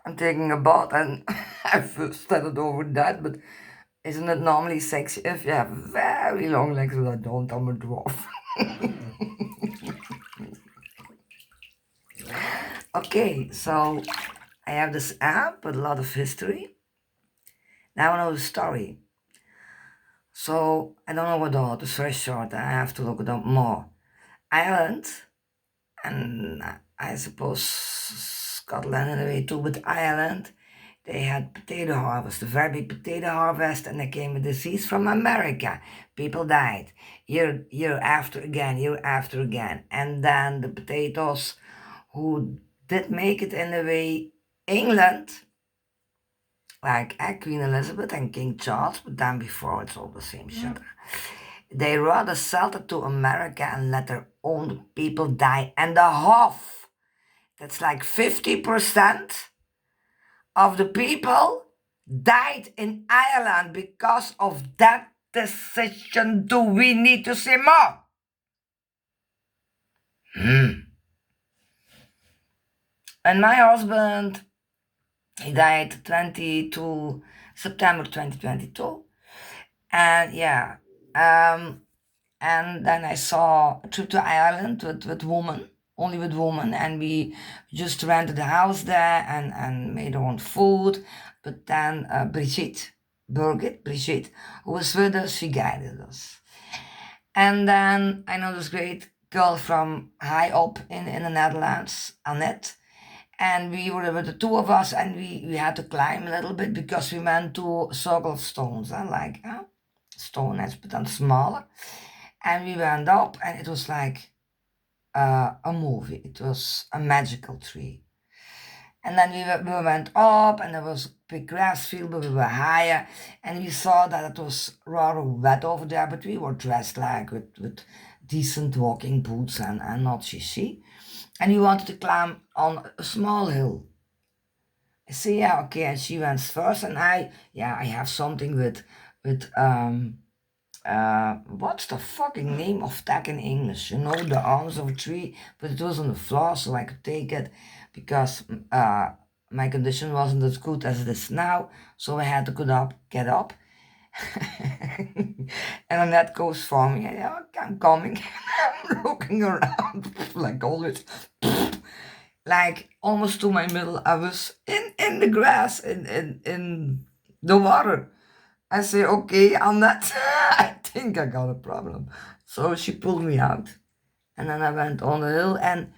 I'm taking a bath and I first started over that, but isn't it normally sexy if you have very long legs? But I don't, I'm a dwarf. Okay, so I have this app with a lot of history. Now I know the story. So I don't know what all, it's very short. I have to look it up more. Ireland, and I suppose Scotland in a way too, but Ireland, they had potato harvest, a very big potato harvest, and there came a disease from America. People died year after again, year after again. And then the potatoes who did make it in a way, England, like Queen Elizabeth and King Charles, but then before it's all the same shit. They rather sell it to America and let their own people die. And the half, that's like 50% of the people died in Ireland because of that decision. Do we need to say more? And my husband, he died 22 September 2022. And yeah, and then I saw a trip to Ireland with women, only with women, and we just rented a house there and made our own food. But then Brigitte, who was with us, she guided us. And then I know this great girl from high up in the Netherlands, Annette. And we were with the two of us, and we had to climb a little bit because we went to circle stones, like stone edge, but then smaller. And we went up, and it was like a movie. It was a magical tree. And then we went up, and there was a big grass field, but we were higher, and we saw that it was rather wet over there, but we were dressed like with decent walking boots and not shishi. And we wanted to climb on a small hill. I say, yeah, okay, and she went first, and I have something with what's the fucking name of that in English? You know, the arms of a tree, but it was on the floor, so I could take it because my condition wasn't as good as it is now, so I had to get up. And Annette goes for me, and okay, I'm coming. I'm looking around like always, like almost to my middle. I was in the grass, in the water. I say, okay, Annette, I think I got a problem. So she pulled me out. And then I went on the hill, and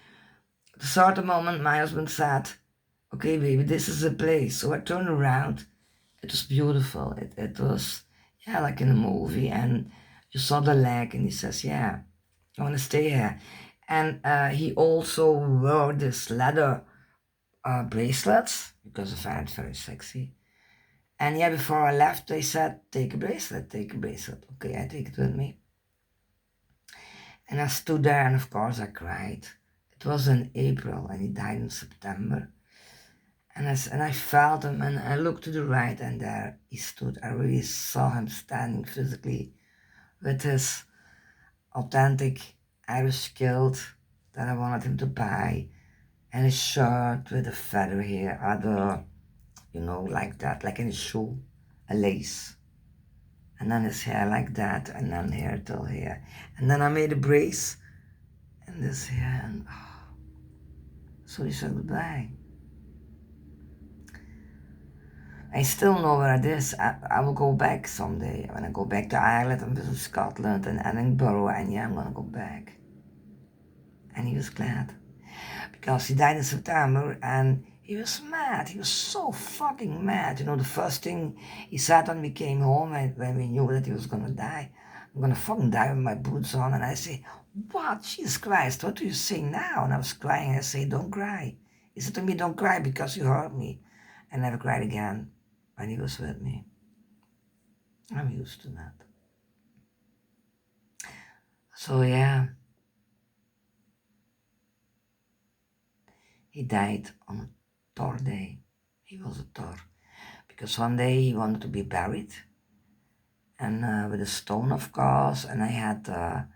at a certain moment, my husband said, okay, baby, this is the place. So I turned around. It was beautiful. It was, yeah, like in a movie. And you saw the lake, and he says, yeah, I want to stay here. And he also wore this leather bracelets because I found it very sexy. And yeah, before I left, they said, take a bracelet, take a bracelet. Okay, I take it with me. And I stood there, and of course I cried. It was in April, and he died in September. And I felt him, and I looked to the right, and there he stood. I really saw him standing physically with his authentic Irish kilt that I wanted him to buy, and his shirt with a feather here, other, like that, like in his shoe, a lace. And then his hair like that, and then hair till here. And then I made a brace in this hair, and so he said goodbye. I still know where it is. I will go back someday. When I go back to Ireland and visit Scotland and Edinburgh, and yeah, I'm gonna go back. And he was glad. Because he died in September, and he was mad. He was so fucking mad. The first thing he said when we came home, when we knew that he was gonna die, I'm gonna fucking die with my boots on. And I say, what? Jesus Christ, what do you say now? And I was crying. I say, don't cry. He said to me, don't cry because you hurt me. I never cried again when he was with me. I'm used to that. So yeah, he died on a Thor day. He was a Thor. Because one day he wanted to be buried. And with a stone, of course. And I had the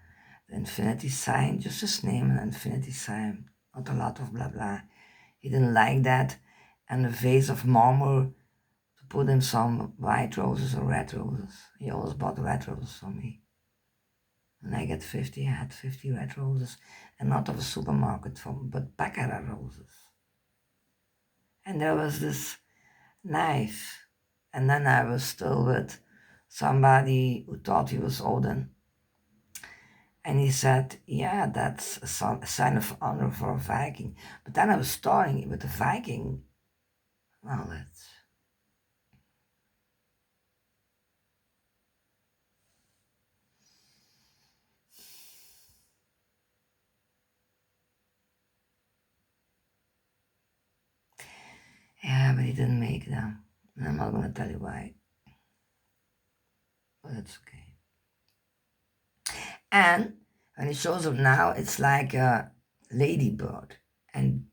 infinity sign, just his name, an infinity sign. Not a lot of blah blah. He didn't like that. and a vase of marble to put in some white roses or red roses. He always bought red roses for me. And I had 50 red roses, and not of a supermarket but baccarat roses. And there was this knife, and then I was still with somebody who thought he was Odin. And he said, yeah, that's a sign of honor for a Viking. But then I was starting with the Viking. Well, that's... Yeah, but he didn't make them. And I'm not going to tell you why. But it's okay. And when he shows up now, it's like a ladybird. And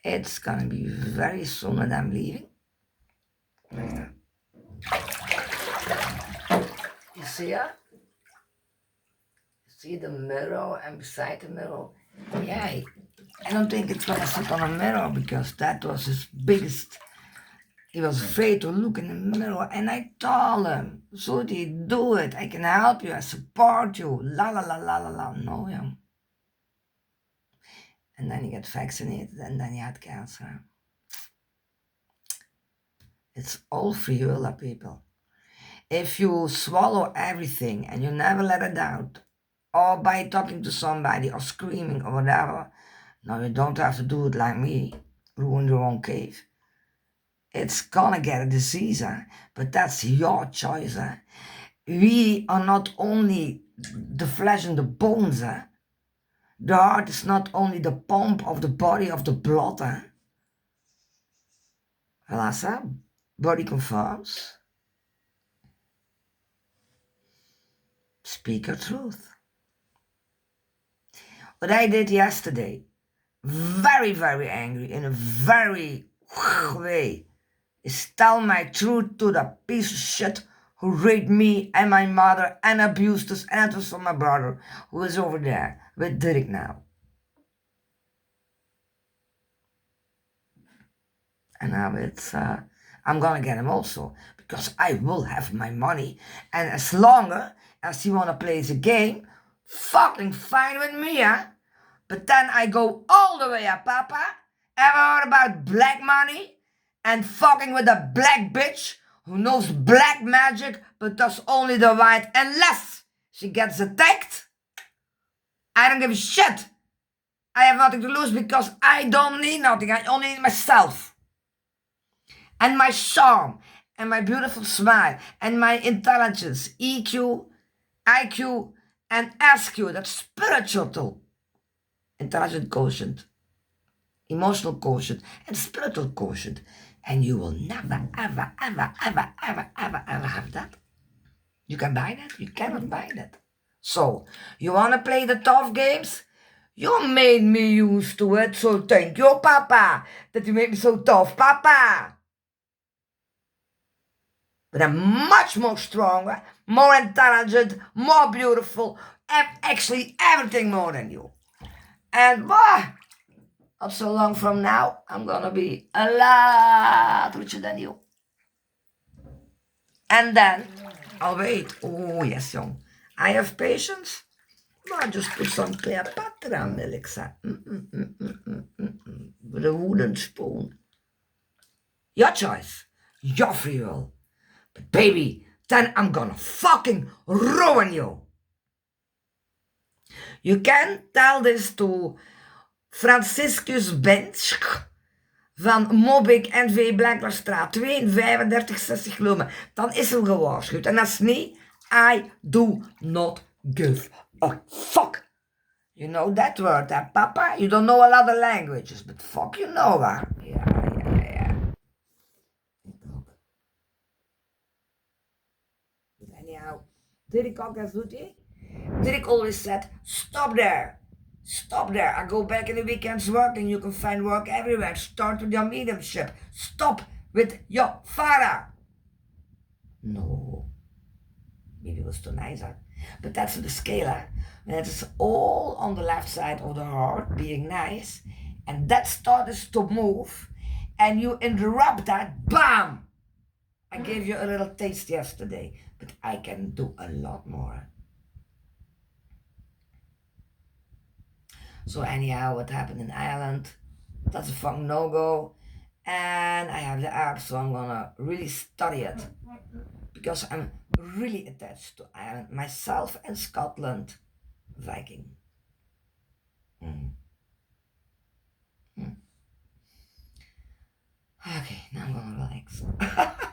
it's going to be very soon when I'm leaving. You see her? You see the mirror, and beside the mirror, yeah, I don't think it's gonna sit on a mirror because that was his biggest. He was afraid to look in the mirror, and I told him, Zuti, do it. I can help you. I support you. La la la la la la. No, yeah. And then he got vaccinated, and then he had cancer. It's all free will, people. If you swallow everything and you never let it out, or by talking to somebody or screaming or whatever, no, you don't have to do it like me, ruin your own cave. It's gonna get a disease, but that's your choice. We are not only the flesh and the bones. The heart is not only the pump of the body of the blood. Voilà, body confirms. Speak your truth. What I did yesterday, very, very angry, in a very way, is tell my truth to the piece of shit who raped me and my mother and abused us, and it was from my brother who is over there with Dirk now. And now I'm gonna get him also, because I will have my money, and as long as he wanna play the game, fucking fine with me, But then I go all the way up, Papa. Ever heard about black money? And fucking with a black bitch who knows black magic but does only the white unless she gets attacked? I don't give a shit. I have nothing to lose because I don't need nothing. I only need myself. And my charm. And my beautiful smile. And my intelligence. EQ, IQ, and SQ. That's spiritual. Intelligent quotient, emotional quotient, and spiritual quotient. And you will never, ever, ever, ever, ever, ever, ever have that. You can buy that? You cannot buy that. So, you want to play the tough games? You made me used to it, so thank you, Papa, that you made me so tough, Papa. But I'm much more stronger, more intelligent, more beautiful, actually everything more than you. And not so long from now, I'm gonna be a lot richer than you. And then, I'll wait. Oh, yes, young. I have patience. Well, just put some Cleopatra milk, with a wooden spoon. Your choice. Your free will. But baby, then I'm gonna fucking ruin you. You can tell this to Franciscus Bench van Mobbik NV Blackberstraat 2 3560 kilometer. Dan is hem gewaarschuwd. En als niet, I do not give a fuck. You know that word, Papa? You don't know a lot of languages, but fuck you know, Yeah. But anyhow, Dirk always doet he? Dirk always said, stop there. Stop there. I go back in the weekends working. You can find work everywhere. Start with your mediumship. Stop with your father. No. Maybe it was too nice, But that's the scale, When it is all on the left side of the heart, being nice, and that starts to move, and you interrupt that, bam! I gave you a little taste yesterday, but I can do a lot more. So anyhow, what happened in Ireland, that's a fucking no-go. And I have the app, so I'm gonna really study it. Because I'm really attached to Ireland, myself and Scotland, Viking. Mm. Mm. Okay, now I'm gonna relax.